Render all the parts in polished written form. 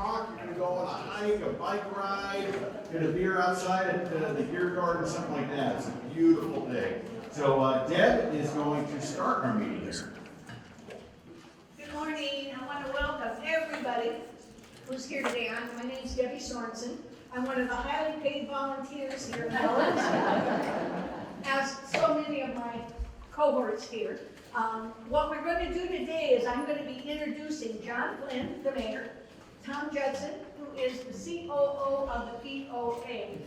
talk, you're going to go on a hike, a bike ride, get a beer outside at the beer garden, something like that. It's a beautiful day. So Deb is going to start our meeting here. Good morning. I want to welcome everybody who's here today. My name is Debbie Sorensen. I'm one of the highly paid volunteers here at Owens, as so many of my cohorts here. What we're going to do today is I'm going to be introducing John Flynn, the mayor, Tom Judson, who is the COO of the POA,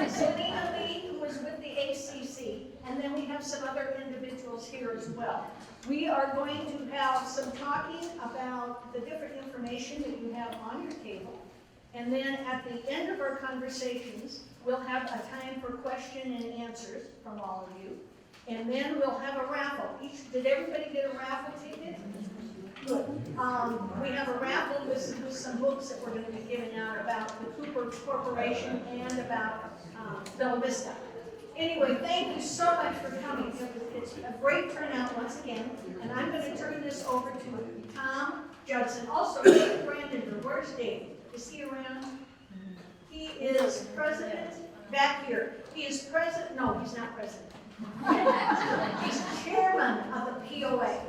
Selena Lee, who is with the ACC, and then we have some other individuals here as well. We are going to have some talking about the different information that you have on your table. And then at the end of our conversations, we'll have a time for question and answers from all of you. And then we'll have a raffle. Did everybody get a raffle ticket? Good. We have a raffle with some books that we're going to be giving out about the Cooper Corporation and about Vista. Anyway, thank you so much for coming. It's a great turnout once again. And I'm going to turn this over to Tom Judson. Also, Dave Brandenburg. Where's Dave? Is he around? He is president back here. He is president. No, he's not president. He's chairman of the POA.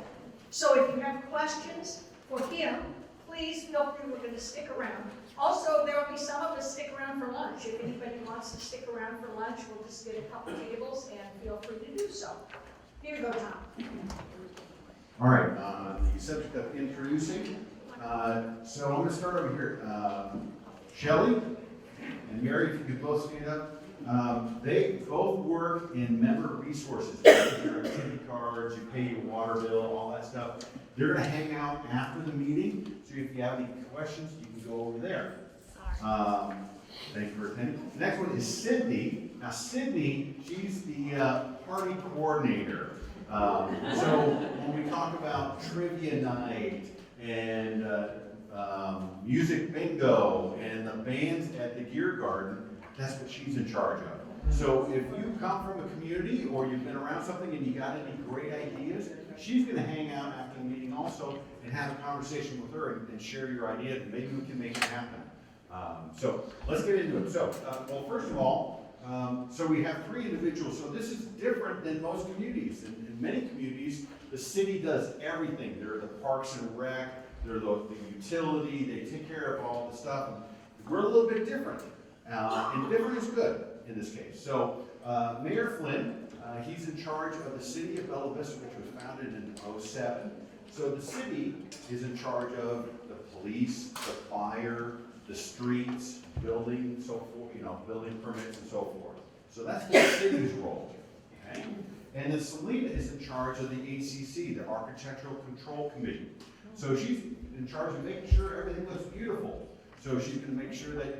So if you have questions for him, please feel free. We're going to stick around. Also, there will be some of us stick around for lunch. If anybody wants to stick around for lunch, we'll just get a couple tables and feel free to do so. Here you go, Tom. All right, the subject of introducing. So I'm going to start over here. Shelley and Mary, if you could both stand up. They both work in member resources. Your activity cards, you pay your water bill, all that stuff. They're going to hang out after the meeting. So if you have any questions, you can go over there. Thank you for attending. The next one is Sydney. Now Sydney, she's the party coordinator. So when we talk about trivia night and music bingo and the bands at the Gear Garden, that's what she's in charge of. So if you come from a community or you've been around something and you got any great ideas, she's going to hang out after the meeting also and have a conversation with her and share your ideas, and maybe we can make it happen. So let's get into it. So, well, first of all, so we have 3 individuals. So this is different than most communities. In many communities, the city does everything. They're the parks and rec, they're the utility, they take care of all the stuff. We're a little bit different. And different is good in this case. So Mayor Flynn, he's in charge of the city of Bella Vista, which was founded in 2007. So the city is in charge of the police, the fire, the streets, building, so forth, building permits and so forth. So that's the city's role. Okay? And then Selena is in charge of the ACC, the Architectural Control Committee. So she's in charge of making sure everything looks beautiful. So she's going to make sure that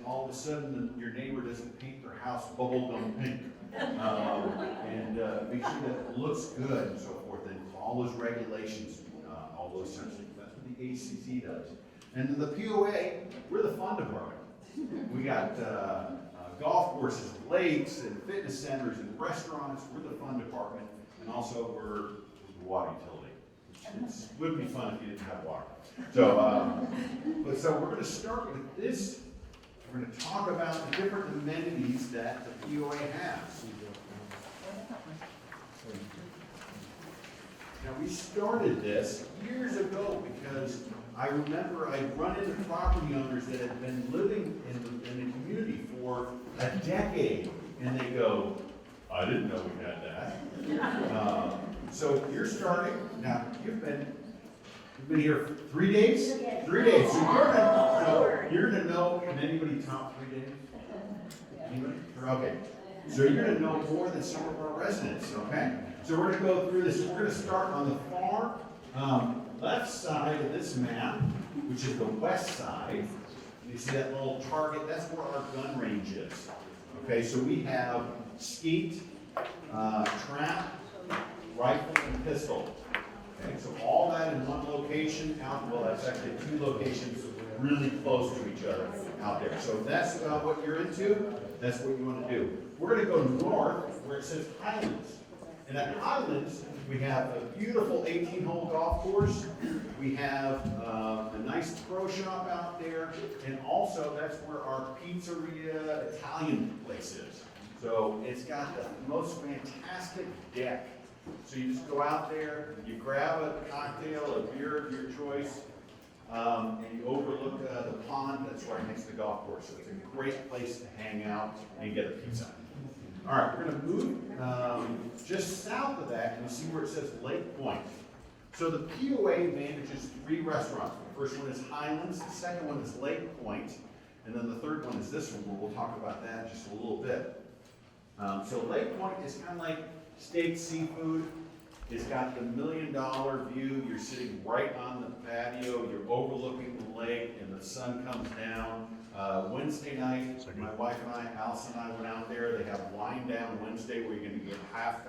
all of a sudden your neighbor doesn't paint their house bubblegum pink, and make sure that it looks good and so forth, and all those regulations, all those sorts of things. That's what the ACC does. And then the POA, we're the fun department. We got golf courses, lakes, and fitness centers, and restaurants. We're the fun department, and also we're the water utility. It would be fun if you didn't have water. So, so we're going to start with this. We're going to talk about the different amenities that the POA has. Now, we started this years ago because I remember I'd run into property owners that had been living in the community for a decade, and they go, I didn't know we had that. So you're starting, now you've been here 3 days? 3 days. So you're gonna know, can anybody top 3 days? Anybody? Okay. So you're gonna know more than some of our residents, okay? So we're gonna go through this. We're gonna start on the far left side of this map, which is the west side. You see that little target? That's where our gun range is. Okay, so we have skeet, trap, rifle, and pistol. Okay, so all that in one location out, well, that's actually 2 locations really close to each other out there. So if that's what you're into, that's what you want to do. We're going to go north where it says Highlands. And at Highlands, we have a beautiful 18-hole golf course. We have a nice pro shop out there, and also that's where our pizzeria Italian place is. So it's got the most fantastic deck. So you just go out there, you grab a cocktail, a beer of your choice, and you overlook the pond that's right next to the golf course. So it's a great place to hang out and get a pizza. All right, we're going to move just south of that, and you see where it says Lake Point. So the POA manages 3 restaurants. The first one is Highlands, the second one is Lake Point, and then the third one is this one. We'll talk about that just a little bit. So Lake Point is kind of like steak seafood. It's got the $1 million view. You're sitting right on the patio. You're overlooking the lake, and the sun comes down. Wednesday night, my wife and I, Allison and I, went out there. They have wine down Wednesday where you're going to get half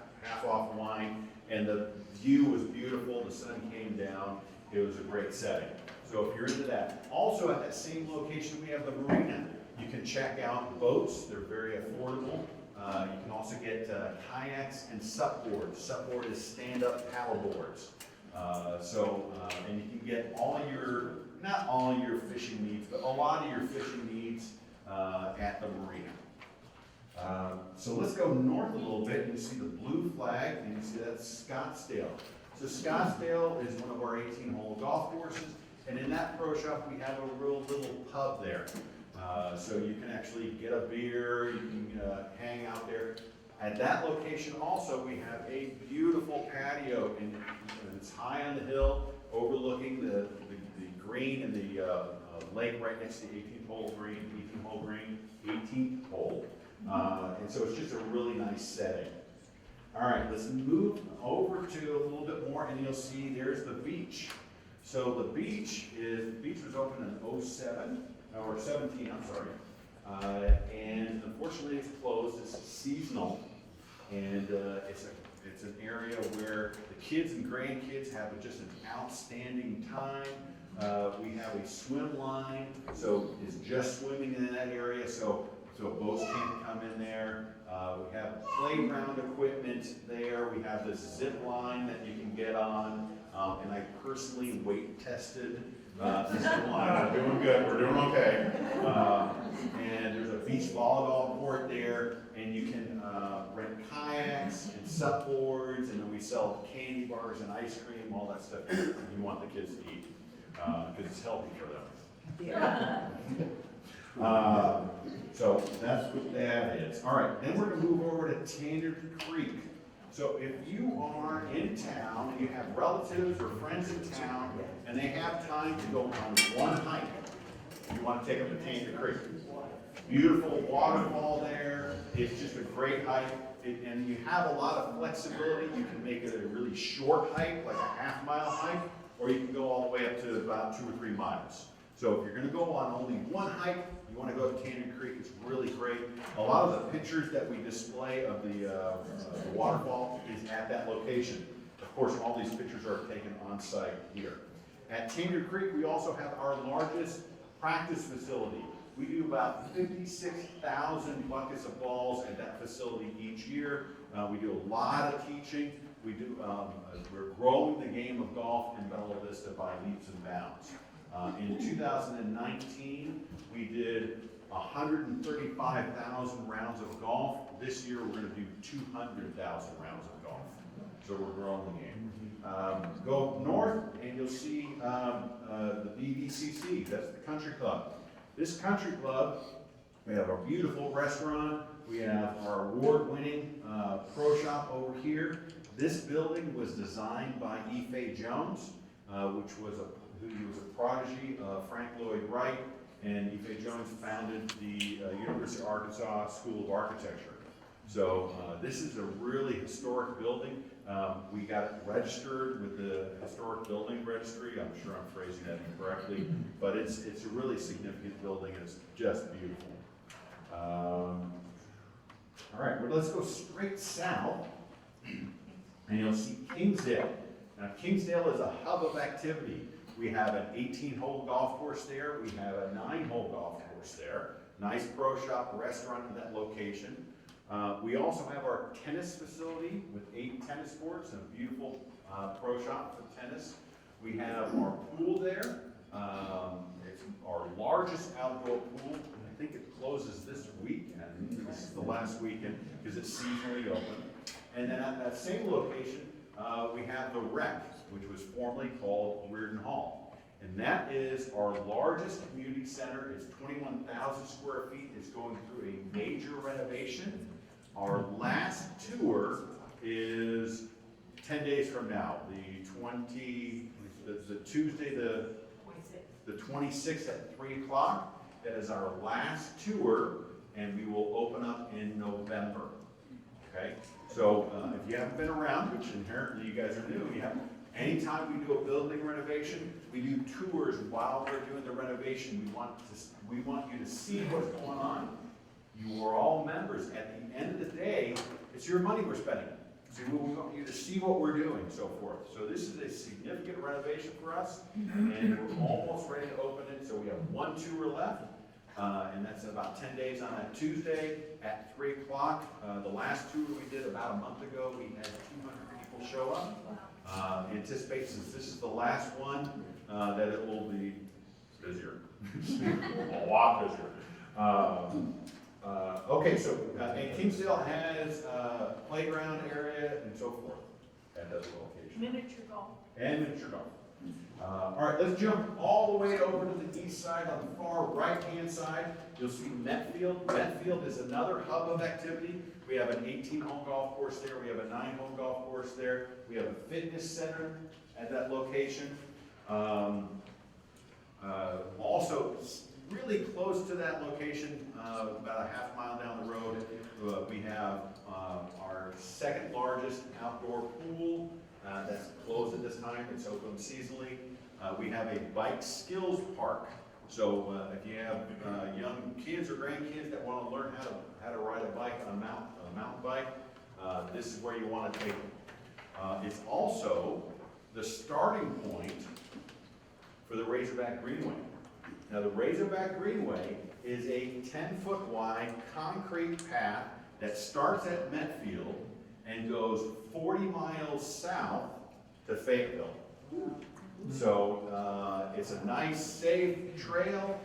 off wine, and the view was beautiful. The sun came down. It was a great setting. So if you're into that. Also at that same location, we have the marina. You can check out boats. They're very affordable. You can also get kayaks and supboards. Supboard is stand-up paddle boards. And you can get not all your fishing needs, but a lot of your fishing needs at the marina. So let's go north a little bit, and you see the blue flag, and you see that's Scottsdale. So Scottsdale is one of our 18-hole golf courses, and in that pro shop, we have a real little pub there. So you can actually get a beer, you can hang out there. At that location also, we have a beautiful patio, and it's high on the hill, overlooking the green and the lake right next to the 18th hole green, 18th hole. And so it's just a really nice setting. All right, let's move over to a little bit more, and you'll see there's the beach. So the beach was opened in 17, I'm sorry. And unfortunately it's closed, it's seasonal. And it's an area where the kids and grandkids have just an outstanding time. We have a swim line, so it's just swimming in that area, so boats can't come in there. We have playground equipment there. We have this zip line that you can get on, and I personally weight tested this zip line. We're doing good. We're doing okay. And there's a beach volleyball court there, and you can rent kayaks and supboards, and then we sell candy bars and ice cream, all that stuff you want the kids to eat, because it's healthy for them. Yeah. So that's what that is. All right, then we're going to move over to Tanner Creek. So if you are in town and you have relatives or friends in town and they have time to go on one hike, you want to take them to Tanner Creek. Beautiful waterfall there. It's just a great hike. And you have a lot of flexibility. You can make it a really short hike, like a half-mile hike, or you can go all the way up to about 2 or 3 miles. So if you're going to go on only one hike, you want to go to Tanner Creek. It's really great. A lot of the pictures that we display of the waterfall is at that location. Of course, all these pictures are taken on site here. At Tanner Creek, we also have our largest practice facility. We do about 56,000 buckets of balls at that facility each year. We do a lot of teaching. We're growing the game of golf in Bella Vista by leaps and bounds. In 2019, we did 135,000 rounds of golf. This year, we're going to do 200,000 rounds of golf. So we're growing the game. Go north, and you'll see the BVCC. That's the country club. This country club, we have a beautiful restaurant. We have our award-winning pro shop over here. This building was designed by Ife Jones, who was a prodigy of Frank Lloyd Wright, and Ife Jones founded the University of Arkansas School of Architecture. So this is a really historic building. We got it registered with the Historic Building Registry. I'm sure I'm phrasing that incorrectly, but it's a really significant building, and it's just beautiful. All right, well, let's go straight south, and you'll see Kingsdale. Now, Kingsdale is a hub of activity. We have an 18-hole golf course there. We have a 9-hole golf course there. Nice pro shop restaurant in that location. We also have our tennis facility with 8 tennis courts and a beautiful pro shop for tennis. We have our pool there. It's our largest outdoor pool. I think it closes this weekend. This is the last weekend because it's seasonally open. And then at that same location, we have the Rec, which was formerly called Reardon Hall. And that is our largest community center. It's 21,000 square feet. It's going through a major renovation. Our last tour is 10 days from now, the Tuesday, the 26th at 3 o'clock. That is our last tour, and we will open up in November. Okay? So if you haven't been around, which inherently you guys are new, anytime we do a building renovation, we do tours while we're doing the renovation. We want you to see what's going on. You are all members. At the end of the day, it's your money we're spending. So we want you to see what we're doing, and so forth. So this is a significant renovation for us, and we're almost ready to open it. So we have 1 tour left, and that's about 10 days on that Tuesday at 3 o'clock. The last tour we did about a month ago, we had 200 people show up. Anticipate, since this is the last one, that it will be busier, a lot busier. Okay, so and Kingsdale has playground area and so forth at those locations. Miniature golf. And miniature golf. All right, let's jump all the way over to the east side. On the far right-hand side, you'll see Metfield. Metfield is another hub of activity. We have an 18-hole golf course there. We have a 9-hole golf course there. We have a fitness center at that location. Also, really close to that location, about a half mile down the road, we have our second largest outdoor pool that's closed at this time. It's open seasonally. We have a bike skills park. So if you have young kids or grandkids that want to learn how to ride a bike on a mountain bike, this is where you want to take them. It's also the starting point for the Razorback Greenway. Now, the Razorback Greenway is a 10-foot wide concrete path that starts at Metfield and goes 40 miles south to Fayetteville. So it's a nice, safe trail.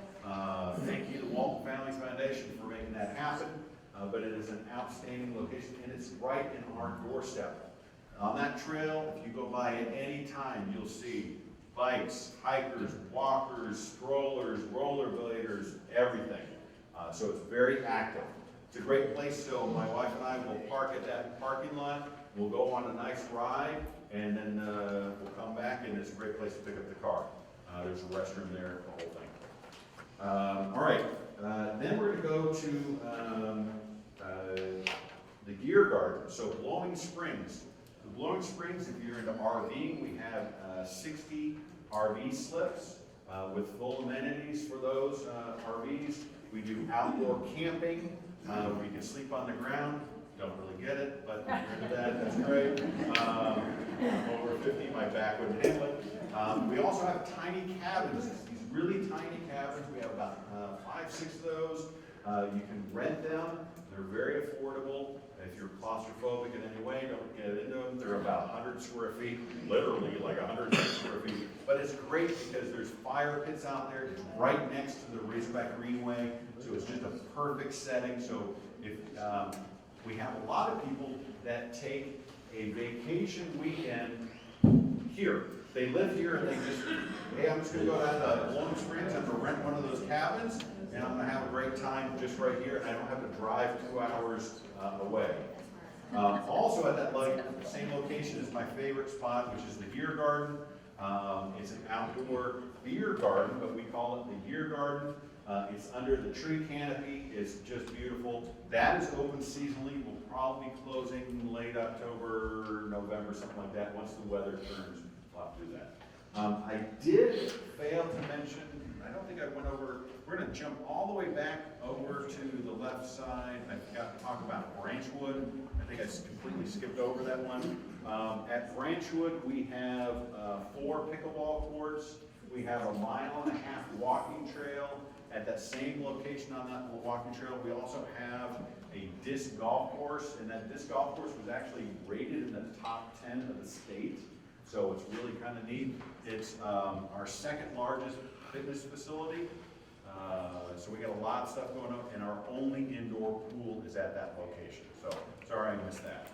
Thank you to Walton Families Foundation for making that happen. But it is an outstanding location, and it's right in our doorstep. On that trail, if you go by at any time, you'll see bikes, hikers, walkers, strollers, rollerbladers, everything. So it's very active. It's a great place, so my wife and I will park at that parking lot. We'll go on a nice ride, and then we'll come back, and it's a great place to pick up the car. There's a restroom there, the whole thing. All right, then we're going to go to the Gear Garden, so Blowing Springs. The Blowing Springs, if you're into RVing, we have 60 RV slips with full amenities for those RVs. We do outdoor camping. We can sleep on the ground. Don't really get it, but if you're into that, that's great. I'm over 50, my back wouldn't handle it. We also have tiny cabins, these really tiny cabins. We have about 5, 6 of those. You can rent them. They're very affordable. If you're claustrophobic in any way, don't get into them. They're about 100 square feet, literally like 100 square feet. But it's great because there's fire pits out there. It's right next to the Razorback Greenway, so it's just a perfect setting. So if we have a lot of people that take a vacation weekend here. They live here and they just, hey, I'm just going to go down to Blowing Springs. I'm going to rent one of those cabins, and I'm going to have a great time just right here, and I don't have to drive 2 hours away. Also at that same location is my favorite spot, which is the Gear Garden. It's an outdoor beer garden, but we call it the Gear Garden. It's under the tree canopy. It's just beautiful. That is open seasonally. We'll probably be closing late October, November, something like that. Once the weather turns, we'll have to do that. I did fail to mention, I don't think I went over, we're going to jump all the way back over to the left side. I forgot to talk about Branchwood. I think I completely skipped over that one. At Branchwood, we have 4 pickleball courts. We have a 1.5 mile walking trail at that same location on that walking trail. We also have a disc golf course, and that disc golf course was actually rated in the top 10 of the state. So it's really kind of neat. It's our second largest fitness facility. So we got a lot of stuff going on, and our only indoor pool is at that location. So sorry I missed that.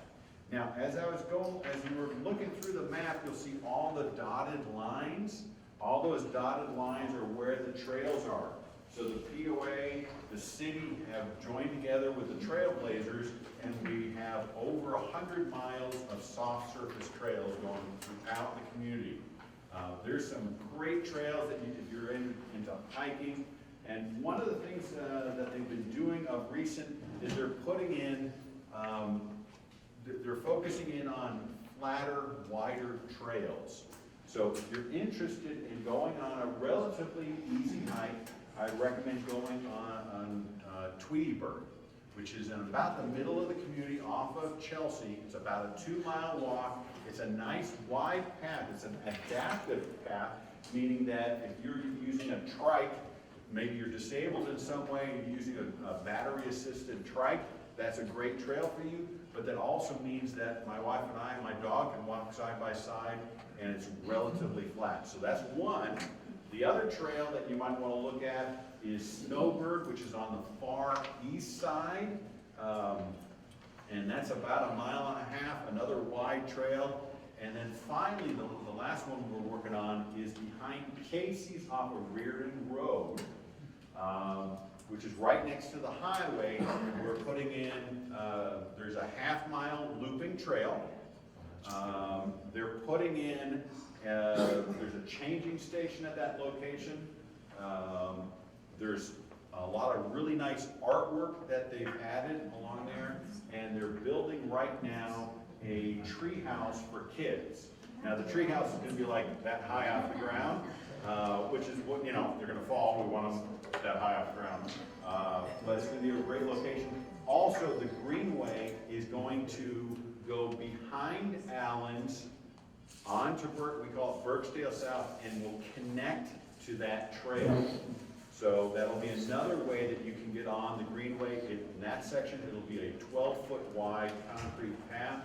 Now, as you were looking through the map, you'll see all the dotted lines. All those dotted lines are where the trails are. So the POA, the city have joined together with the Trailblazers, and we have over 100 miles of soft surface trails going throughout the community. There's some great trails that if you're into hiking. And one of the things that they've been doing of recent is they're putting in, they're focusing in on flatter, wider trails. So if you're interested in going on a relatively easy hike, I recommend going on Tweety Bird, which is in about the middle of the community off of Chelsea. It's about a 2-mile walk. It's a nice wide path. It's an adaptive path, meaning that if you're using a trike, maybe you're disabled in some way, and you're using a battery-assisted trike, that's a great trail for you. But that also means that my wife and I and my dog can walk side by side, and it's relatively flat. So that's one. The other trail that you might want to look at is Snowbird, which is on the far east side. And that's about 1.5 miles, another wide trail. And then finally, the last one we're working on is behind Casey's off of Reardon Road, which is right next to the highway. We're putting in, there's a 1/2 mile looping trail. They're putting in, there's a changing station at that location. There's a lot of really nice artwork that they've added along there, and they're building right now a tree house for kids. Now the tree house is going to be like that high off the ground, which is what, you know, they're going to fall. We want them that high off the ground. But it's going to be a great location. Also, the greenway is going to go behind Allen's onto we call it Birchdale South, and will connect to that trail. So that'll be another way that you can get on the greenway. In that section, it'll be a 12-foot wide concrete path.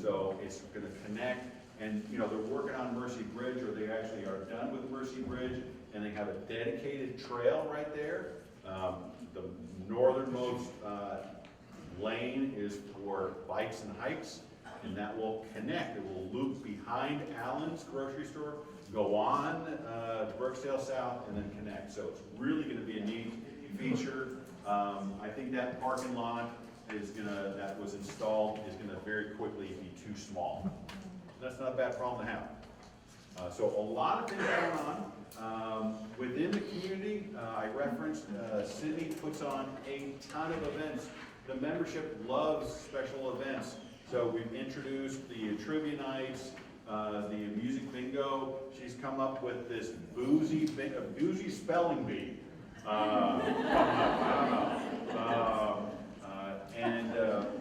So it's going to connect. And you know, they're working on Mercy Bridge, or they actually are done with Mercy Bridge, and they have a dedicated trail right there. The northernmost lane is for bikes and hikes, and that will connect. It will loop behind Allen's grocery store, go on to Birchdale South, and then connect. So it's really going to be a neat feature. I think that parking lot that was installed is going to very quickly be too small. That's not a bad problem to have. So a lot of things going on. Within the community, I referenced Sydney puts on a ton of events. The membership loves special events. So we've introduced the trivia nights, the music bingo. She's come up with this boozy spelling bee. I don't know. And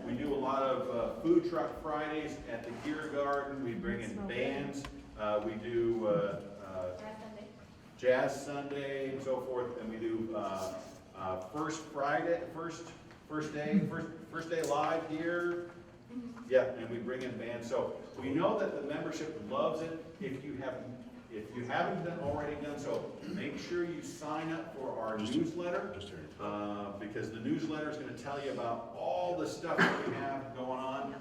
we do a lot of food truck Fridays at the Gear Garden. We bring in bands. We do Jazz Sunday and so forth. And we do first day live here. Yeah, and we bring in bands. So we know that the membership loves it. If you haven't already done so, make sure you sign up for our newsletter, because the newsletter is going to tell you about all the stuff that we have going on.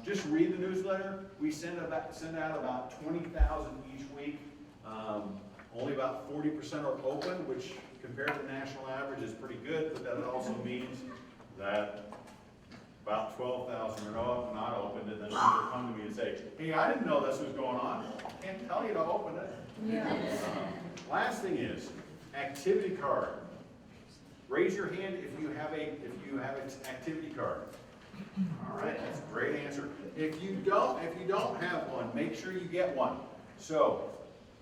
Just read the newsletter. We send out about 20,000 each week. Only about 40% are open, which compared to the national average is pretty good, but that also means that about 12,000 are not opened, and then people come to me and say, hey, I didn't know this was going on. I can't tell you to open it. Yeah. Last thing is activity card. Raise your hand if you have an activity card. All right, that's a great answer. If you don't have one, make sure you get one. So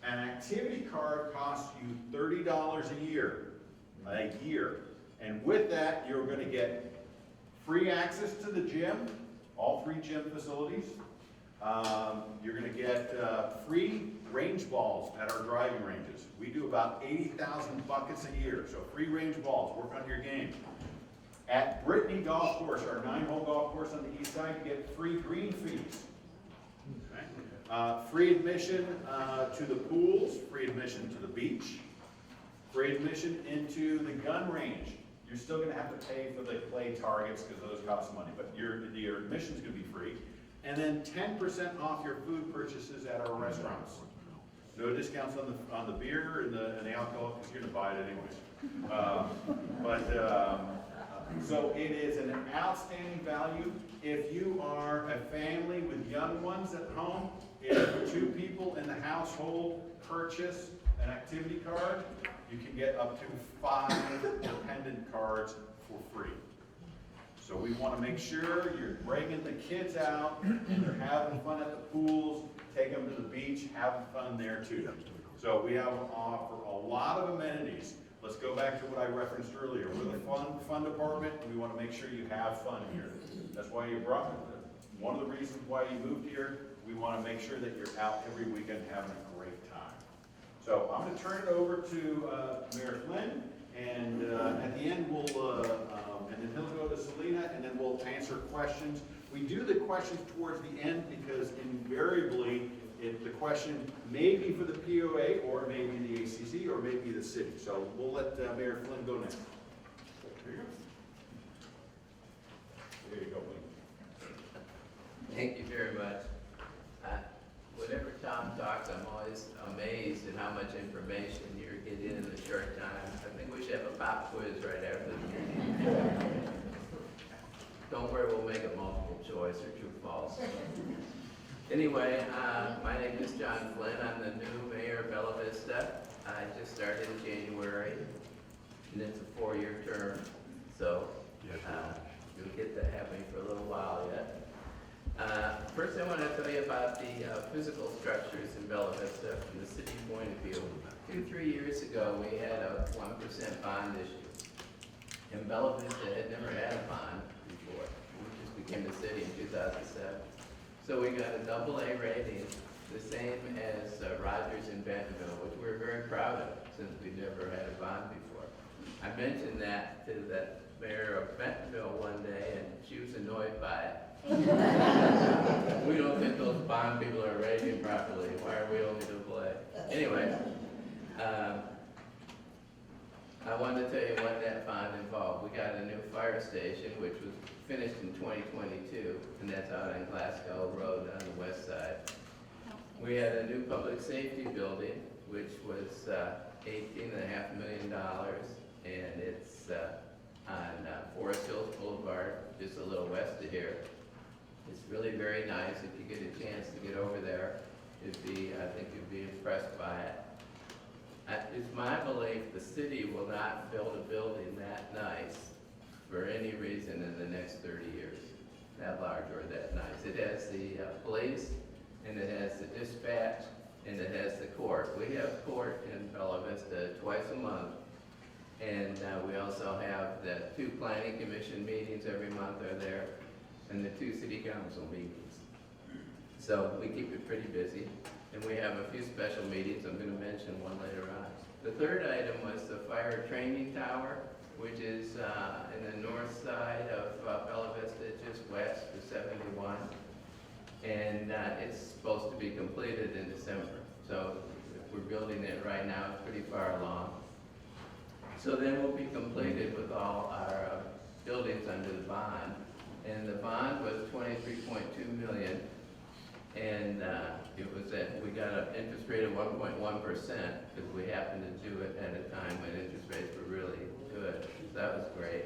an activity card costs you $30 a year, and with that you're going to get free access to the gym, all 3 gym facilities. You're going to get free range balls at our driving ranges. We do about 80,000 buckets a year, so free range balls, work on your game. At Brittany Golf Course, our 9-hole golf course on the east side, you get free green fees. Okay? Free admission to the pools, free admission to the beach, free admission into the gun range. You're still gonna have to pay for the clay targets because those cost money, but your admission's gonna be free. And then 10% off your food purchases at our restaurants. No discounts on the beer and the alcohol because you're gonna buy it anyways. So it is an outstanding value. If you are a family with young ones at home, if 2 people in the household purchase an activity card, you can get up to 5 dependent cards for free. So we want to make sure you're bringing the kids out, they're having fun at the pools, take them to the beach, having fun there too. So we have offer a lot of amenities. Let's go back to what I referenced earlier. We're the fun department, and we want to make sure you have fun here. That's why you brought me. One of the reasons why you moved here, we want to make sure that you're out every weekend having a great time. So I'm going to turn it over to Mayor Flynn, and at the end and then he'll go to Selena, and then we'll answer questions. We do the questions towards the end because invariably, the question may be for the POA, or it may be the ACC, or maybe the city. So we'll let Mayor Flynn go next. There you go. There you go, Flynn. Thank you very much. Whenever Tom talks, I'm always amazed at how much information you're getting in a short time. I think we should have a pop quiz right after the meeting. Don't worry, we'll make it multiple choice or true false. Anyway, my name is John Flynn. I'm the new mayor of Bella Vista. I just started in January, and it's a 4-year term, so you'll get to have me for a little while yet. First, I want to tell you about the physical structures in Bella Vista from the city point of view. 2-3 years ago, we had a 1% bond issue, and Bella Vista had never had a bond before. We just became the city in 2007. So we got a AA rating, the same as Rogers in Bentonville, which we're very proud of since we never had a bond before. I mentioned that to the mayor of Bentonville one day, and she was annoyed by it. We don't think those bond people are rating properly. Why are we only AA? Anyway, I wanted to tell you what that bond involved. We got a new fire station, which was finished in 2022, and that's out on Glasgow Road on the west side. We had a new public safety building, which was $18.5 million, and it's on Forest Hills Boulevard, just a little west of here. It's really very nice. If you get a chance to get over there, I think you'd be impressed by it. It's my belief the city will not build a building that nice for any reason in the next 30 years, that large or that nice. It has the police, and it has the dispatch, and it has the court. We have court in Bella Vista twice a month, and we also have the 2 planning commission meetings every month are there, and the 2 city council meetings. So we keep it pretty busy, and we have a few special meetings. I'm going to mention one later on. The third item was the fire training tower, which is in the north side of Bella Vista, just west of 71. And it's supposed to be completed in December. So we're building it right now. It's pretty far along. So then we'll be completed with all our buildings under the bond. And the bond was $23.2 million. And it was we got an interest rate of 1.1% because we happened to do it at a time when interest rates were really good. So that was great.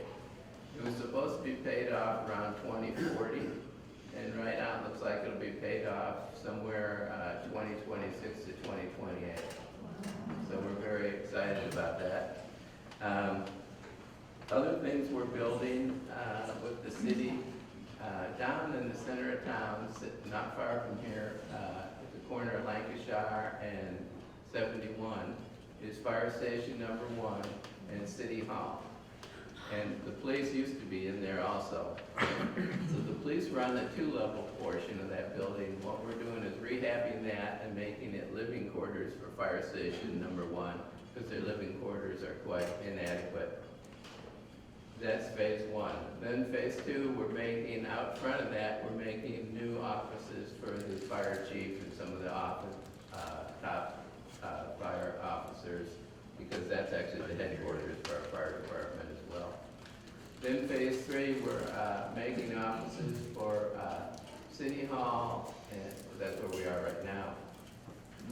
It was supposed to be paid off around 2040, and right now it looks like it'll be paid off somewhere 2026 to 2028. So we're very excited about that. Other things we're building with the city, down in the center of town, not far from here, at the corner of Lancashire and 71, is Fire Station number 1 and City Hall. And the police used to be in there also. So the police were on the 2-level portion of that building. What we're doing is rehabbing rehabbing that and making it living quarters for fire station number 1, because their living quarters are quite inadequate. That's phase 1. Then phase 2, we're making, out front of that, we're making new offices for the fire chief and some of the office, top fire officers, because that's actually the headquarters for our fire department as well. Then phase 3, we're making offices for City Hall, and that's where we are right now.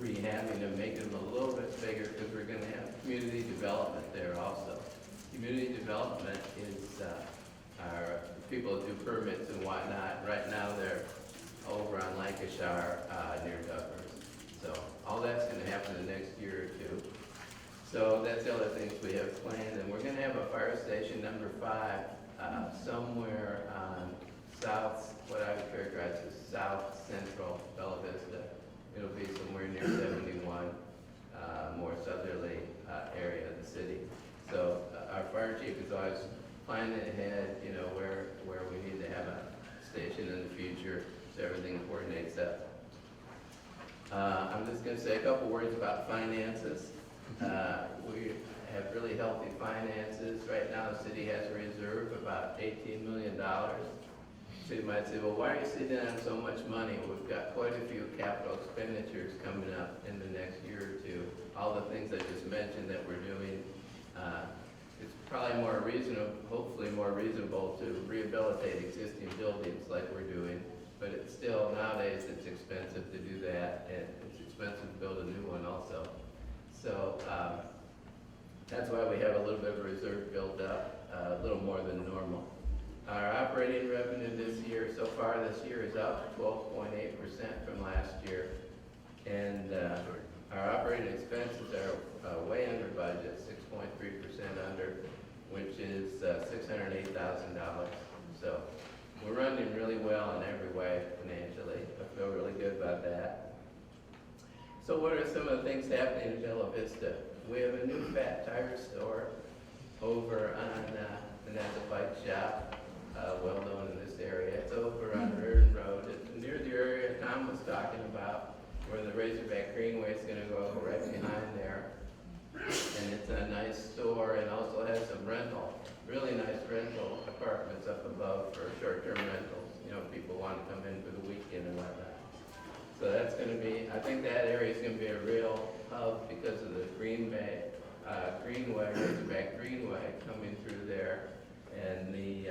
Rehabbing them, making them a little bit bigger, because we're going to have community development there also. Community development is our people that do permits and whatnot. Right now they're over on Lancashire near Duffers. So all that's going to happen in the next year or 2. So that's the other things we have planned. And we're going to have a fire station number 5 somewhere on what I would characterize as south central Bella Vista. It'll be somewhere near 71, more southerly area of the city. So our fire chief is always planning ahead, you know, where we need to have a station in the future, so everything coordinates up. I'm just going to say a couple words about finances. We have really healthy finances. Right now, the city has a reserve of about $18 million. So you might say, well, why are you sitting on so much money? We've got quite a few capital expenditures coming up in the next year or 2. All the things I just mentioned that we're doing, it's probably more reasonable, hopefully more reasonable to rehabilitate existing buildings like we're doing. But it's still, nowadays, it's expensive to do that, and it's expensive to build a new one also. So that's why we have a little bit of a reserve built up, a little more than normal. Our operating revenue this year, so far this year, is up 12.8% from last year. And our operating expenses are way under budget, 6.3% under, which is $608,000. So we're running really well in every way financially. I feel really good about that. So what are some of the things happening in Bella Vista? We have a new fat tire store over on the Napa Bike Shop, well known in this area. It's over on Reardon Road. It's near the area Tom was talking about, where the Razorback Greenway is going to go right behind there. And it's a nice store, and also has some really nice rental apartments up above for short-term rentals. You know, people want to come in for the weekend and whatnot. So that's going to be, I think that area is going to be a real hub because of the Greenway, Razorback Greenway coming through there, and the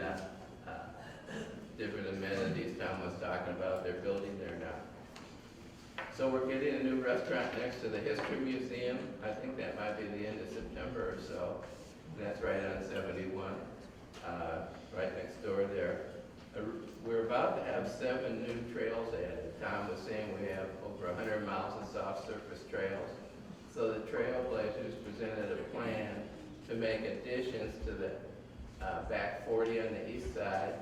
different amenities Tom was talking about, they're building there now. So we're getting a new restaurant next to the History Museum. I think that might be the end of September or so. And that's right on 71, right next door there. We're about to have 7 new trails added. Tom was saying we have over 100 miles of soft surface trails. So the Trailblazers presented a plan to make additions to the back 40 on the east side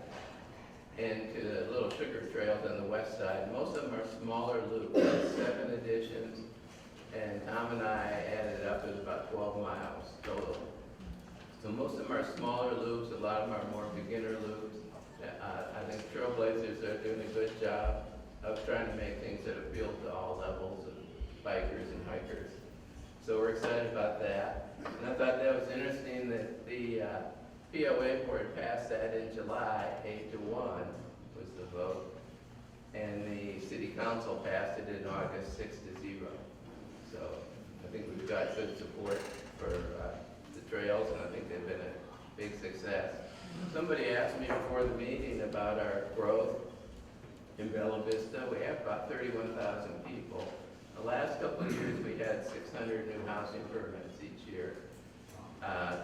and to the little sugar trails on the west side. Most of them are smaller loops, 7 additions, and Tom and I added up, it was about 12 miles total. So most of them are smaller loops, a lot of them are more beginner loops. I think Trailblazers are doing a good job of trying to make things that appeal to all levels of bikers and hikers. So we're excited about that. And I thought that was interesting that the POA board passed that in July, 8-1 was the vote. And the city council passed it in August, 6-0. So I think we've got good support for the trails, and I think they've been a big success. Somebody asked me before the meeting about our growth in Bella Vista. We have about 31,000 people. The last couple of years, we had 600 new housing permits each year.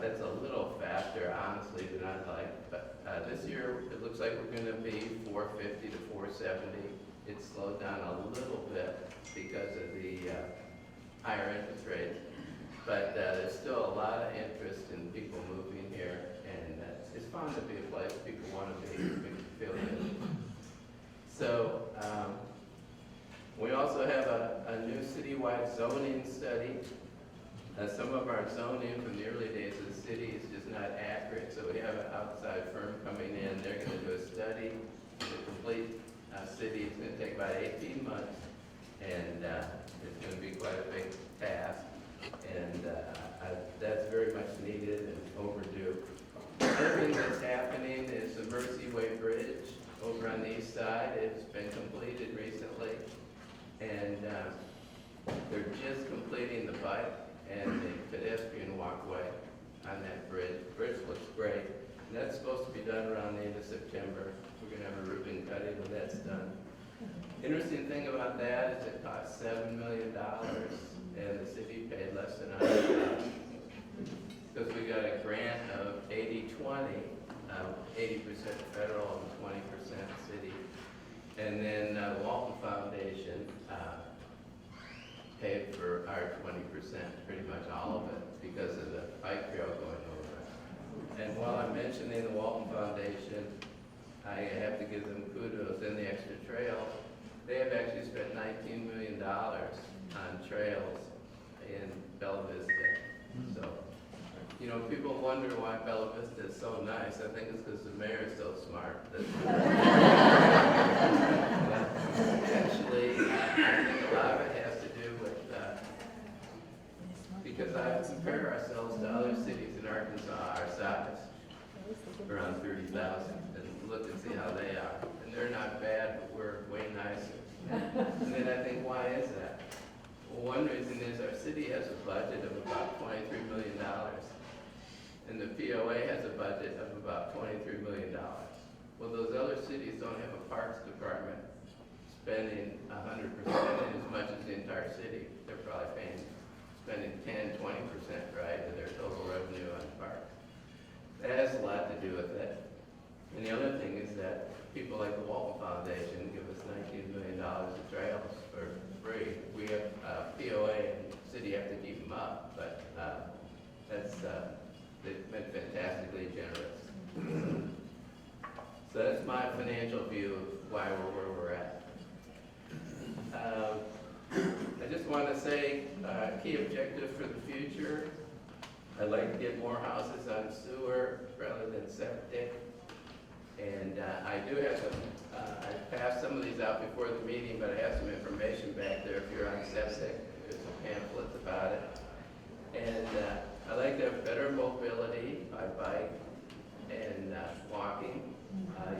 That's a little faster, honestly, than I'd like. But this year, it looks like we're going to be 450 to 470. It's slowed down a little bit because of the higher interest rates. But there's still a lot of interest in people moving here, and it's fun to be a place people want to be, make you feel good. So we also have a new citywide zoning study. Some of our zoning from the early days of the city is just not accurate, so we have an outside firm coming in. They're going to do a study. The complete city is going to take about 18 months, and they're just completing the bike and the pedestrian walkway on that bridge. The bridge looks great. And that's supposed to be done around the end of September. We're gonna have a ribbon cutting when that's done. Interesting thing about that is it cost $7 million and the city paid less than $100,000. Because we got a grant of 80-20, 80% federal and 20% city. And then the Walton Foundation paid for our 20%, pretty much all of it, because of the bike trail going over it. And while I'm mentioning the Walton Foundation, I have to give them kudos in the extra trails. They have actually spent $19 million on trails in Bella Vista. So, you know, people wonder why Bella Vista is so nice. I think it's because the mayor is so smart. Actually, I think a lot of it has to do with, because I compare ourselves to other cities in Arkansas our size, around 30,000, and look and see how they are. And they're not bad, but we're way nicer. And then I think, why is that? Well, one reason is our city has a budget of about $23 million. And the POA has a budget of about $23 million. Well, those other cities don't have a parks department spending 100% as much as the entire city. They're probably spending 10, 20%, right, of their total revenue on parks. That has a lot to do with it. And the other thing is that people like the Walton Foundation give us $19 million of trails for free. We have POA and the city have to keep them up, but they've been fantastically generous. So that's my financial view of why we're where we're at. I just want to say key objective for the future. I'd like to get more houses on sewer rather than septic. And I do have some, I passed some of these out before the meeting, but I have some information back there if you're on septic. There's some pamphlets about it. And I like to have better mobility by bike and walking.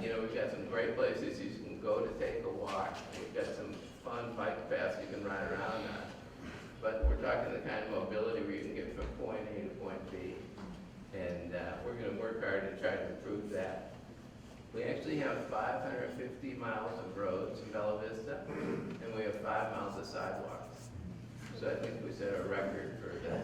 You know, we've got some great places you can go to take a walk. We've got some fun bike paths you can ride around on. But we're talking the kind of mobility where you can get from point A to point B. And we're going to work hard to try to improve that. We actually have 550 miles of roads in Bella Vista, and we have 5 miles of sidewalks. So I think we set a record for the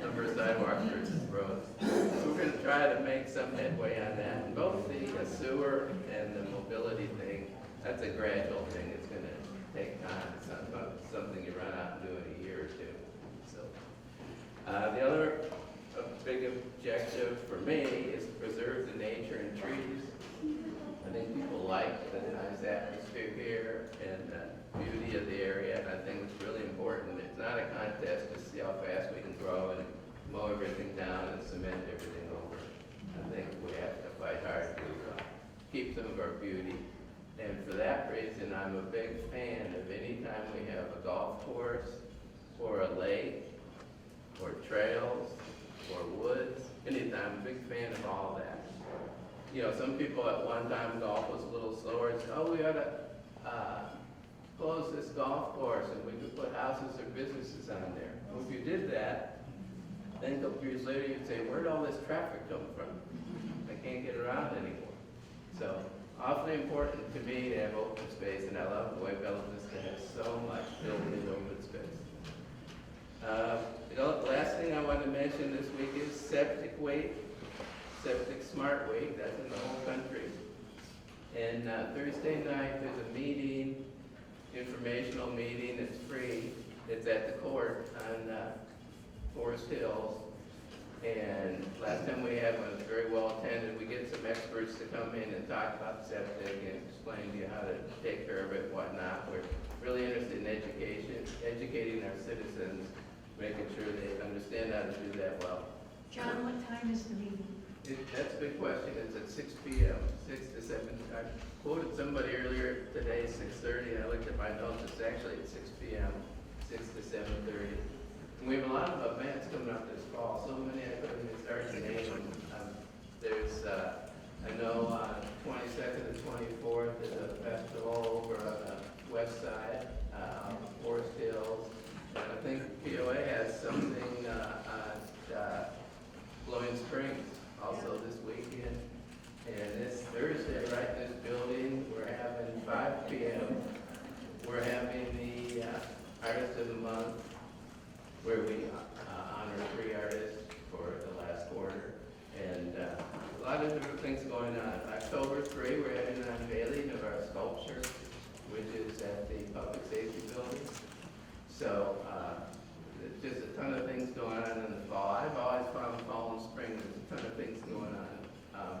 number of sidewalks versus roads. So we're going to try to make some headway on that. And both the sewer and the mobility thing, that's a gradual thing. It's going to take time. It's not something you run out and do in a year or two. So the other big objective for me is to preserve the nature and trees. I think people like the nice atmosphere here and the beauty of the area, and I think it's really important. It's not a contest to see how fast we can grow and mow everything down and cement everything over. I think we have to fight hard to keep some of our beauty. And for that reason, I'm a big fan of any time we have a golf course or a lake or trails or woods, anytime. I'm a big fan of all that. You know, some people at one time golf was a little slower and said, oh, we ought to close this golf course and we could put houses or businesses on there. Well, if you did that, then a couple years later you'd say, where'd all this traffic come from? I can't get around anymore. So, awfully important to me to have open space, and I love the way Bella Vista has so much built-in open space. The last thing I want to mention this week is Septic Week, Septic Smart Week. That's in the whole country. And Thursday night there's a meeting, informational meeting. It's free. It's at the court on Forest Hills. And last time we had one, it was very well attended. We get some experts to come in and talk about septic and explain to you how to take care of it and whatnot. We're really interested in educating our citizens, making sure they understand how to do that well. John, what time is the meeting? That's a big question. It's at 6 p.m., 6 to 7. I quoted somebody earlier today, 6:30, and I looked at my notes. It's actually at 6 p.m., 6 to 7:30. And we have a lot of events coming up this fall. So many I couldn't even start to name them. There's, I know on 22nd and 24th, there's a festival over on the west side. Forest Hills. And I think POA has something at Blowing Springs also this weekend. And this Thursday, right in this building, we're having 5 p.m. We're having the Artist of the Month, where we honor 3 artists for the last quarter. And a lot of different things going on. October 3, we're having an unveiling of our sculpture, which is at the Public Safety Building. So there's just a ton of things going on in the fall. I've always found fall and spring, there's a ton of things going on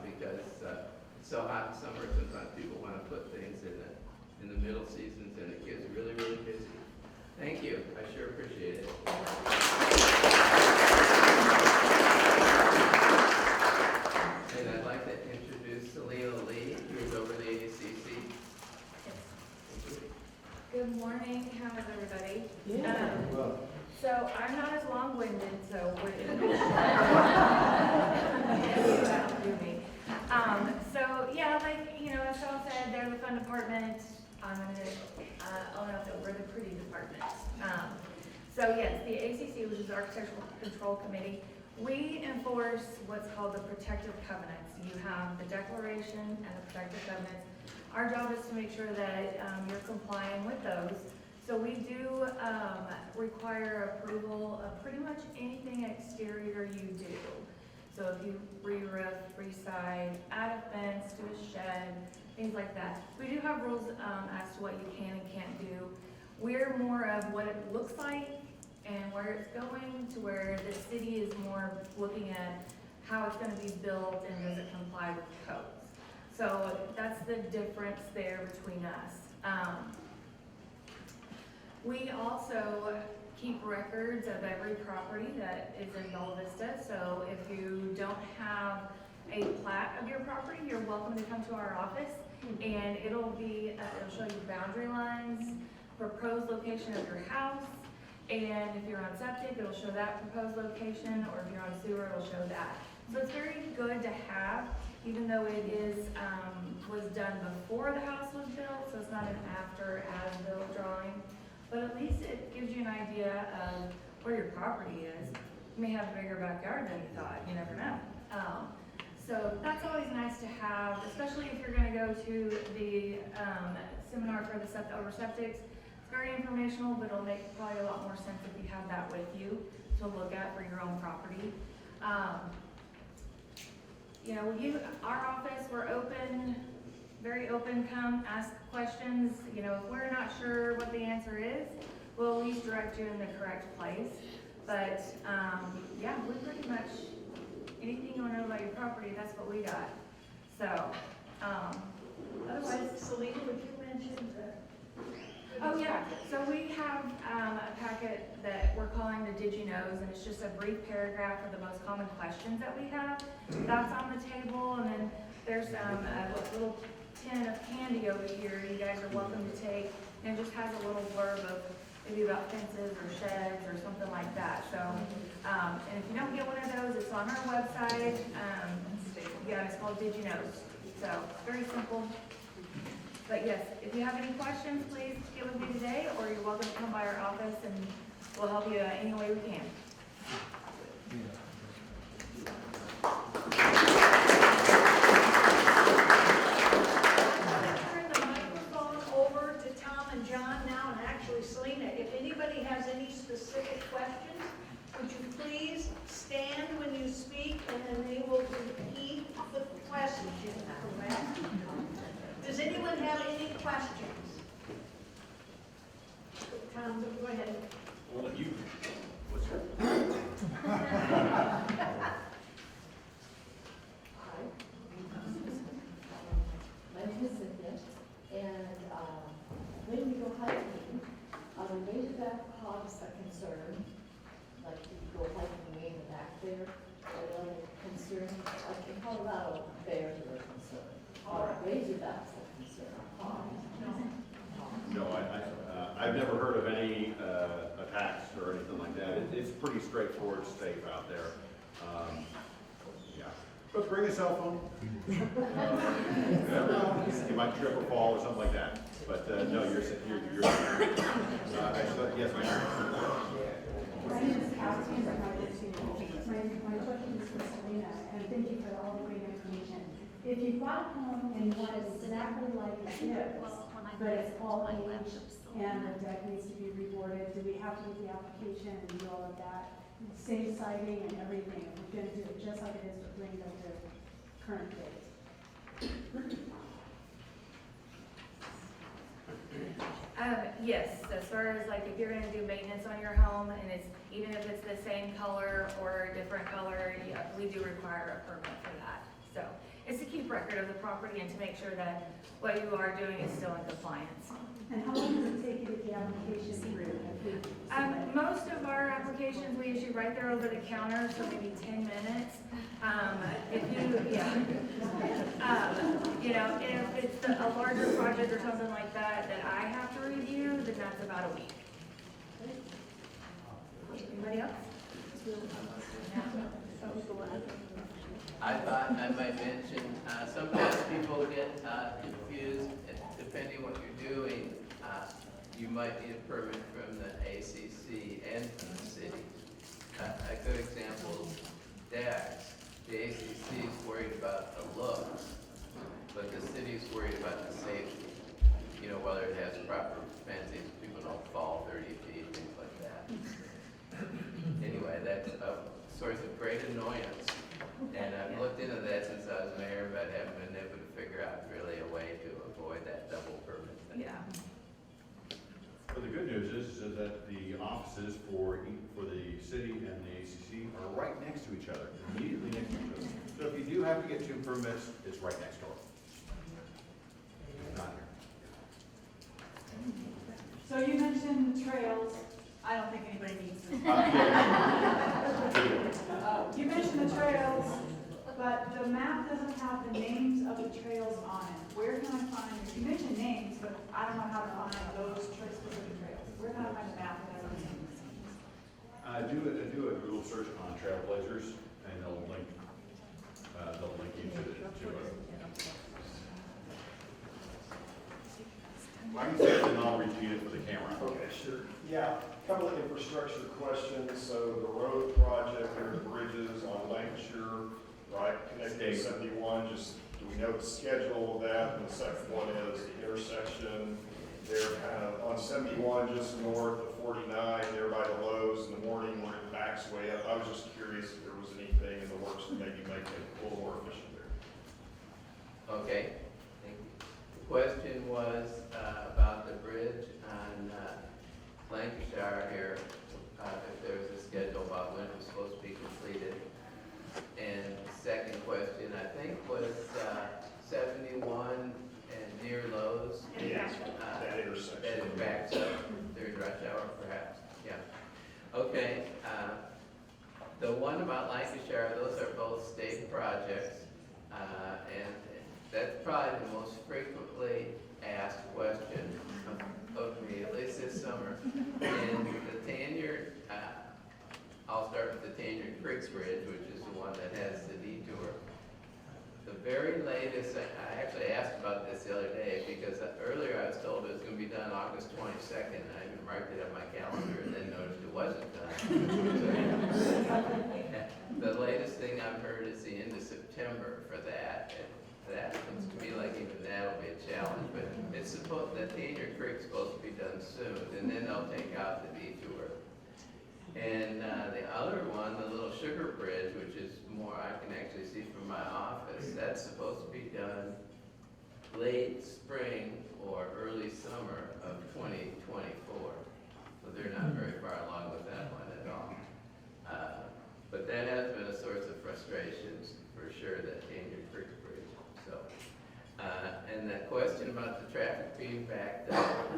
because it's so hot in summer, sometimes people want to put things in the middle seasons, and it gets really, really busy. Thank you. I sure appreciate it. And I'd like to introduce Selena Lee, who's over the ACC. Good morning, how is everybody? So I'm not as long-winded, so we're so yeah, like, you know, as Sean said, they're the fun department. I'm gonna own up that we're the pretty department. So yes, the ACC, which is the Architectural Control Committee, we enforce what's called the protective covenants. You have the declaration and the protective covenants. Our job is to make sure that you're complying with those. So we do require approval of pretty much anything exterior you do. So if you re-roof, re-side, add a fence, do a shed, things like that. We do have rules as to what you can and can't do. We're more of what it looks like and where it's going, to where the city is more looking at how it's going to be built and does it comply with codes. So that's the difference there between us. We also keep records of every property that is in Bella Vista. So if you don't have a plat of your property, you're welcome to come to our office, and it'll show you boundary lines, proposed location of your house, and if you're on septic, it'll show that proposed location, or if you're on sewer, it'll show that. So it's very good to have, even though it is was done before the house was built, so it's not an after as-built drawing. But at least it gives you an idea of where your property is. You may have a bigger backyard than you thought, you never know. So that's always nice to have, especially if you're gonna go to the seminar for the Sept over septics. It's very informational, but it'll make probably a lot more sense if you have that with you to look at for your own property. You know, our office, we're open, very open, come ask questions. You know, if we're not sure what the answer is, we'll at least direct you in the correct place. But yeah, we pretty much, anything you want to know about your property, that's what we got. So, otherwise. Selena, would you mention that? Oh yeah, so we have a packet that we're calling the Did You Knows, and it's just a brief paragraph of the most common questions that we have. That's on the table, and then there's a little tin of candy over here you guys are welcome to take, and it just has a little blurb of maybe about fences or sheds or something like that. So, and if you don't get one of those, it's on our website. Yeah, it's called Did You Knows. So, very simple. But yes, if you have any questions, please get with me today, or you're welcome to come by our office and we'll help you any way we can. Turn the microphone over to Tom and John now, and actually Selena, if anybody has any specific questions, would you please stand when you speak, and then they will repeat the question, correct? Does anyone have any questions? Tom, go ahead. Well, you, what's your? My name is Cynthia, and when we go hiking, razorback hogs are concerned, like you go hiking way in the back there, are they concerned, like in Colorado, bears are concerned, or razorbacks are concerned, hogs. No, I've never heard of any attacks or anything like that. It's pretty straightforward, safe out there. Yeah, but bring a cell phone. You never know, you might trip or fall or something like that. But, no, you're, actually, yes, ma'am. My name is Cassie, and I'm with you. My question is for Selena, and thank you for all the great information. If you bought a home and you want it exactly like this, but it's all aged and the deck needs to be reboarded, do we have to do the application and do all of that? Same siding and everything, if we're gonna do it just like it is, but bring it up to current date. Yes, as far as like if you're gonna do maintenance on your home and it's, even if it's the same color or a different color, yeah, we do require a permit for that. So it's to keep record of the property and to make sure that what you are doing is still in compliance. And how long does it take you to get the application through? If we submit? Most of our applications, we issue right there over the counter, so maybe 10 minutes. If you, yeah. You know, if it's a larger project or something like that that I have to review, then that's about a week. Anybody else? I thought I might mention, sometimes people get confused, depending what you're doing, you might need a permit from the ACC and from the city. A good example is decks. The ACC is worried about the looks, but the city's worried about the safety. You know, whether it has proper fencing, so people don't fall 30 feet, things like that. Anyway, that's a source of great annoyance. And I've looked into that since I was mayor, but haven't been able to figure out really a way to avoid that double permit thing. Yeah. But the good news is that the offices for the city and the ACC are right next to each other, immediately next to each other. So if you do have to get two permits, it's right next door. It's not here. So you mentioned trails. I don't think anybody needs them. You mentioned the trails, but the map doesn't have the names of the trails on it. Where can I find, you mentioned names, but I don't know how to find those specific trails. Where can I find the map that has those names? Do a Google search on Trailblazers, and they'll link you to it. I can say it and I'll repeat it for the camera. Okay, sure. Yeah, a couple of infrastructure questions. So the road project, there's bridges on Lancashire, right, connecting to 71. Just, do we know the schedule of that? And the second one is the intersection there kind of on 71, just north of 49, there by the Lowe's in the morning where it backs way up. I was just curious if there was anything in the works to maybe make it a little more efficient there. Okay, thank you. The question was about the bridge on Lancashire here, if there was a schedule about when it was supposed to be completed. And the second question, I think, was 71 and near Lowe's. Yes, that intersection. That it backs up during rush hour, perhaps, yeah. Okay, the one about Lancashire, those are both state projects, and that's probably the most frequently asked question of me, at least this summer. And the Tanyard, I'll start with the Tanyard Creek Bridge, which is the one that has the detour. The very latest, I actually asked about this the other day because earlier I was told it was going to be done August 22nd, and I even marked it on my calendar and then noticed it wasn't done. The latest thing I've heard is the end of September for that. And that looks to me like even that'll be a challenge, but it's supposed, that Tanyard Creek's supposed to be done soon, and then they'll take out the detour. And the other one, the little Sugar Bridge, which is more I can actually see from my office, that's supposed to be done late spring or early summer of 2024. So they're not very far along with that one at all. But that has been a source of frustrations for sure, that Tanyard Creek Bridge. So, and that question about the traffic being backed up,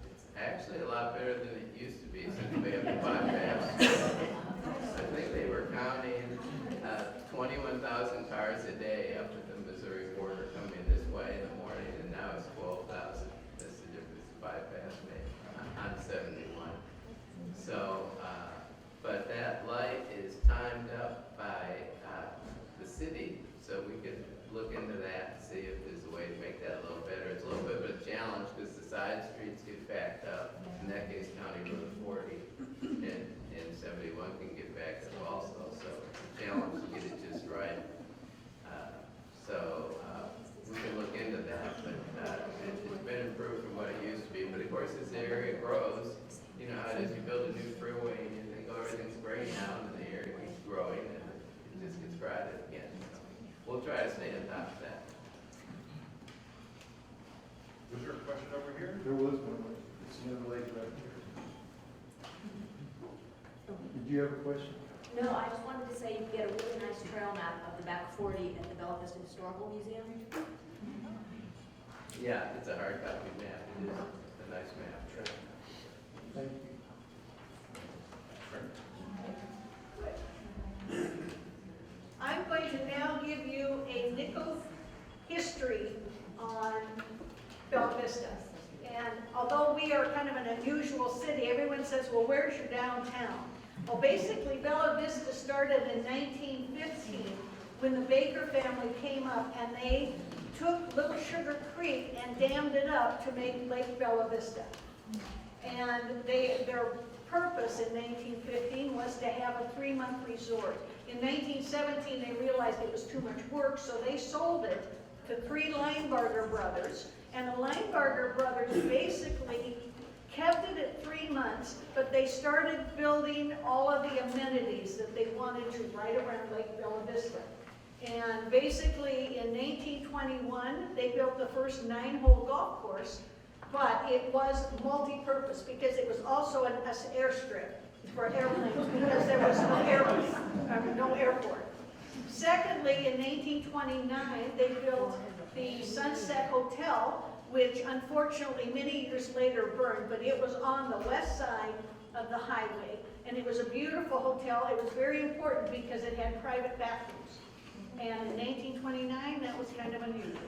it's actually a lot better than it used to be since we have the bypass. I think they were counting 21,000 cars a day up at the Missouri border coming this way in the morning, and now it's 12,000. That's the difference the bypass made on 71. So, but that light is timed up by the city, so we could look into that and see if there's a way to make that a little better. It's a little bit of a challenge case County Road 40 and 71 can get back up also. So it's a challenge to get it just right. We can look into that, but it's been improved from what it used to be. But of course, as the area grows, you know how it is. You build a new freeway and you think, oh, everything's great now, and the area keeps growing and it just gets crowded again. So we'll try to stay on top of that. Was there a question over here? There was one, it's the other lady right here. Did you have a question? No, I just wanted to say you can get a really nice trail map of the back 40 at the Bella Vista Historical Museum. Yeah, it's a hard copy map. It is a nice map. Thank you. I'm going to now give you a nickel history on Bella Vista. And although we are kind of an unusual city, everyone says, well, where's your downtown? Well, basically, Bella Vista started in 1915 when the Baker family came up and they took Little Sugar Creek and dammed it up to make Lake Bella Vista. And their purpose in 1915 was to have a 3-month resort. In 1917, they realized it was too much work, so they sold it to 3 Linebarger brothers. And the Linebarger brothers basically kept it at 3 months, but they started building all of the amenities that they wanted to right around Lake Bella Vista. And basically, in 1821, they built the first 9-hole golf course, but it was multi-purpose because it was also an airstrip for airplanes because there was no airport. Secondly, in 1829, they built the Sunset Hotel, which unfortunately many years later burned, but it was on the west side of the highway. And it was a beautiful hotel. It was very important because it had private bathrooms. And in 1829, that was kind of unusual.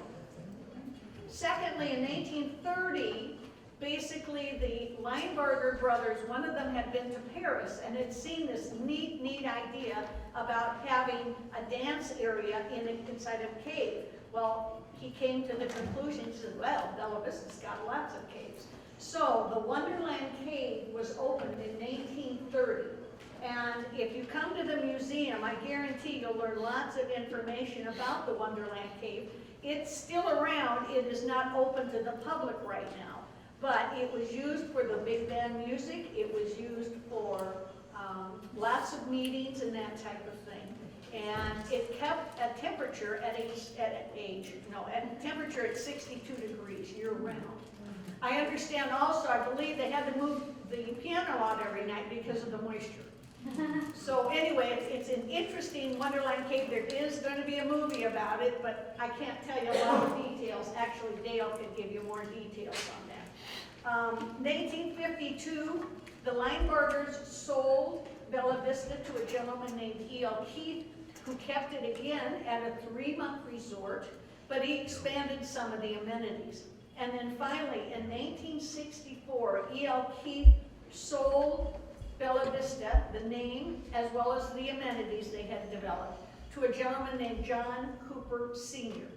Secondly, in 1830, basically the Linebarger brothers, one of them had been to Paris and had seen this neat idea about having a dance area inside a cave. Well, he came to the conclusion, he said, well, Bella Vista's got lots of caves. So the Wonderland Cave was opened in 1830. And if you come to the museum, I guarantee you'll learn lots of information about the Wonderland Cave. It's still around. It is not open to the public right now. But it was used for the big band music. It was used for lots of meetings and that type of thing. And it kept a temperature at temperature at 62 degrees year-round. I understand also, I believe they had to move the piano out every night because of the moisture. So anyway, it's an interesting Wonderland Cave. There is going to be a movie about it, but I can't tell you a lot of details. Actually, Dale could give you more details on that. In 1852, the Linebargers sold Bella Vista to a gentleman named E.L. Keith, who kept it again at a 3-month resort, but he expanded some of the amenities. And then finally, in 1964, E.L. Keith sold Bella Vista, the name, as well as the amenities they had developed, to a gentleman named John Cooper Sr.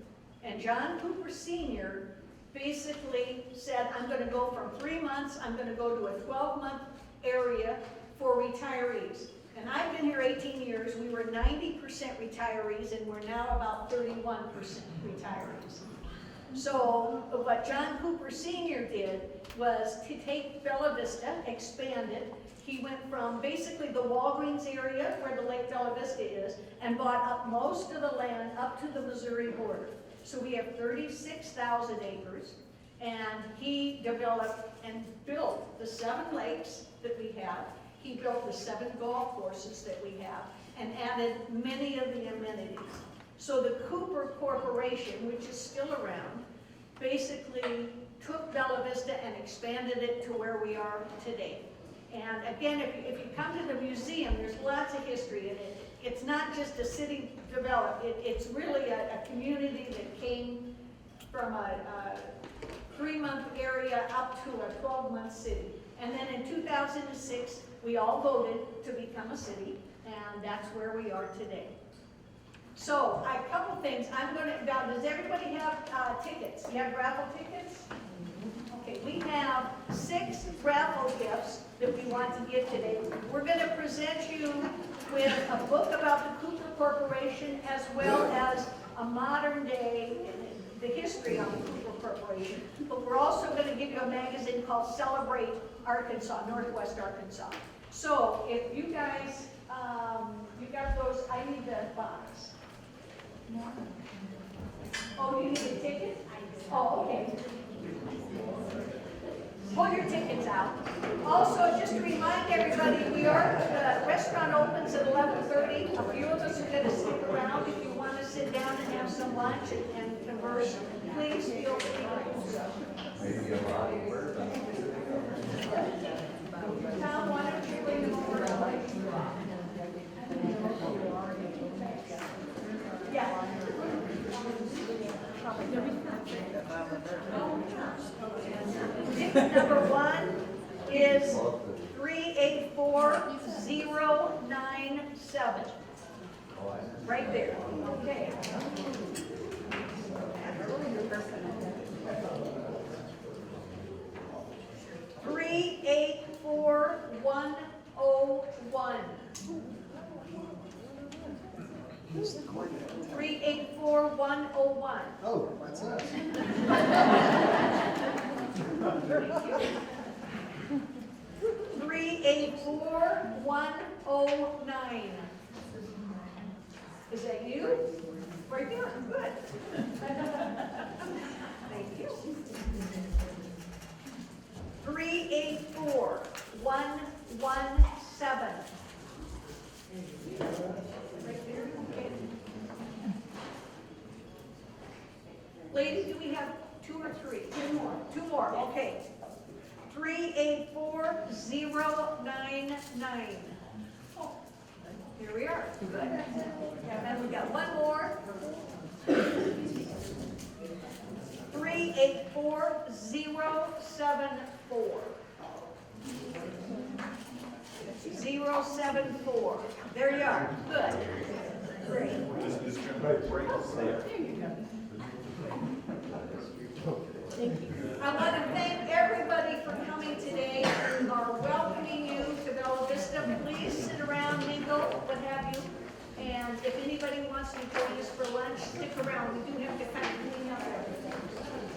And John Cooper Sr. basically said, I'm going to go from 3 months, I'm going to go to a 12-month area for retirees. And I've been here 18 years. We were 90% retirees, and we're now about 31% retirees. So what John Cooper Sr. did was to take Bella Vista, expand it. He went from basically the Walgreens area where the Lake Bella Vista is and bought up most of the land up to the Missouri border. So we have 36,000 acres, and he developed and built the 7 lakes that we have. He built the 7 golf courses that we have and added many of the amenities. So the Cooper Corporation, which is still around, basically took Bella Vista and expanded it to where we are today. And again, if you come to the museum, there's lots of history in it. It's not just a city developed. It's really a community that came from a 3-month area up to a 12-month city. And then in 2006, we all voted to become a city, and that's where we are today. So, a couple things. Does everybody have tickets? You have raffle tickets? Okay, we have 6 raffle gifts that we want to give today. We're going to present you with a book about the Cooper Corporation as well as a modern day, the history of the Cooper Corporation. But we're also going to give you a magazine called Celebrate Arkansas, Northwest Arkansas. So if you guys, you got those, I need the box. Oh, you need a ticket? Oh, okay. Pull your tickets out. Also, just to remind everybody, the restaurant opens at 11:30. A few of us are going to stick around if you want to sit down and have some lunch and converse. Please feel free to do so. Tom, why don't you bring them over? Yeah. Ticket number 1 is 384097. Right there. Okay. 384101. 384101. Oh, that's us. 384109. Is that you? Right there, good. Thank you. 384117. Right there, okay. Ladies, do we have 2 or 3? 2 more. 2 more, okay. 384099. Oh, here we are. Good. And we got 1 more. 384074. 074. There you are. Good. Great. I want to thank everybody for coming today. We are welcoming you to Bella Vista. Please sit around, mingle, what have you. And if anybody wants to join us for lunch, stick around. We do have to kind of clean up everything.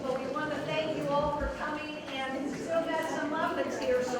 So we want to thank you all for coming, and we still got some muffins here, so